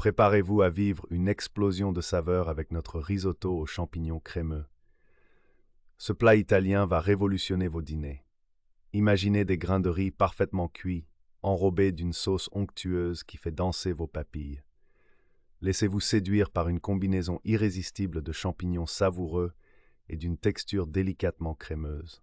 Préparez-vous à vivre une explosion de saveurs avec notre risotto aux champignons crémeux. Ce plat italien va révolutionner vos dîners. Imaginez des grains de riz parfaitement cuits, enrobés d'une sauce onctueuse qui fait danser vos papilles. Laissez-vous séduire par une combinaison irrésistible de champignons savoureux et d'une texture délicatement crémeuse.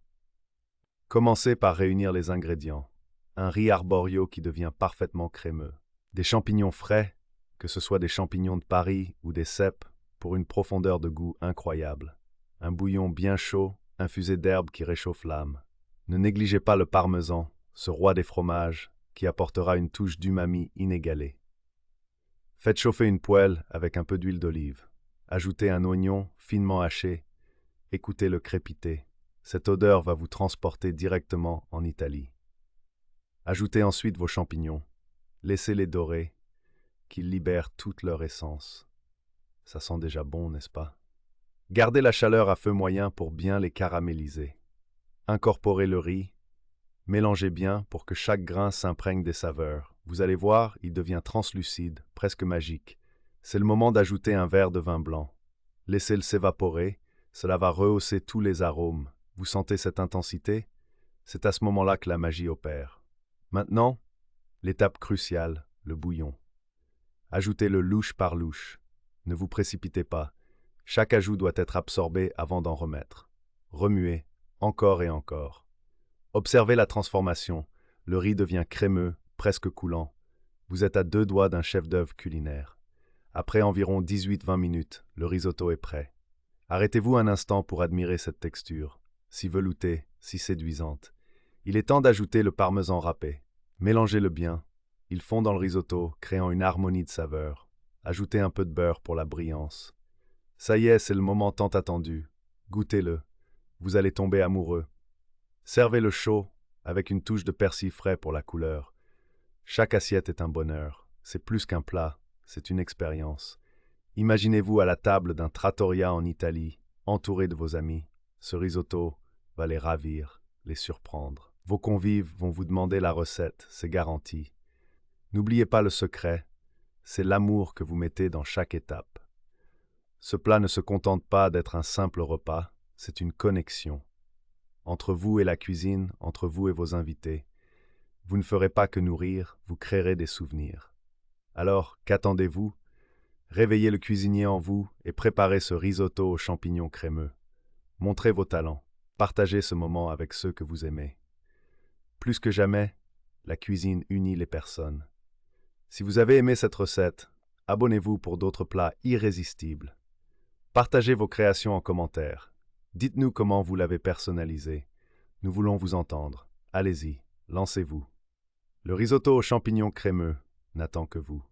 Commencez par réunir les ingrédients. Un riz arborio qui devient parfaitement crémeux. Des champignons frais, que ce soit des champignons de Paris ou des cèpes, pour une profondeur de goût incroyable. Un bouillon bien chaud, infusé d'herbes qui réchauffe l'âme. Ne négligez pas le parmesan, ce roi des fromages, qui apportera une touche d'umami inégalée. Faites chauffer une poêle avec un peu d'huile d'olive. Ajoutez un oignon finement haché. Écoutez-le crépiter. Cette odeur va vous transporter directement en Italie. Ajoutez ensuite vos champignons. Laissez-les dorer, qu'ils libèrent toute leur essence. Ça sent déjà bon, n'est-ce pas? Gardez la chaleur à feu moyen pour bien les caraméliser. Incorporez le riz. Mélangez bien pour que chaque grain s'imprègne des saveurs. Vous allez voir, il devient translucide, presque magique. C'est le moment d'ajouter un verre de vin blanc. Laissez-le s'évaporer, cela va rehausser tous les arômes. Vous sentez cette intensité? C'est à ce moment-là que la magie opère. Maintenant, l'étape cruciale, le bouillon. Ajoutez-le louche par louche. Ne vous précipitez pas. Chaque ajout doit être absorbé avant d'en remettre. Remuez, encore et encore. Observez la transformation. Le riz devient crémeux, presque coulant. Vous êtes à 2 doigts d'un chef-d'œuvre culinaire. Après environ 18-20 minutes, le risotto est prêt. Arrêtez-vous un instant pour admirer cette texture, si veloutée, si séduisante. Il est temps d'ajouter le parmesan râpé. Mélangez-le bien. Il fond dans le risotto, créant une harmonie de saveurs. Ajoutez un peu de beurre pour la brillance. Ça y est, c'est le moment tant attendu. Goûtez-le. Vous allez tomber amoureux. Servez-le chaud, avec une touche de persil frais pour la couleur. Chaque assiette est un bonheur. C'est plus qu'un plat, c'est une expérience. Imaginez-vous à la table d'un trattoria en Italie, entouré de vos amis. Ce risotto va les ravir, les surprendre. Vos convives vont vous demander la recette, c'est garanti. N'oubliez pas le secret, c'est l'amour que vous mettez dans chaque étape. Ce plat ne se contente pas d'être un simple repas, c'est une connexion. Entre vous et la cuisine, entre vous et vos invités. Vous ne ferez pas que nourrir, vous créerez des souvenirs. Alors, qu'attendez-vous? Réveillez le cuisinier en vous et préparez ce risotto aux champignons crémeux. Montrez vos talents, partagez ce moment avec ceux que vous aimez. Plus que jamais, la cuisine unit les personnes. Si vous avez aimé cette recette, abonnez-vous pour d'autres plats irrésistibles. Partagez vos créations en commentaire. Dites-nous comment vous l'avez personnalisé. Nous voulons vous entendre. Allez-y, lancez-vous. Le risotto aux champignons crémeux n'attend que vous.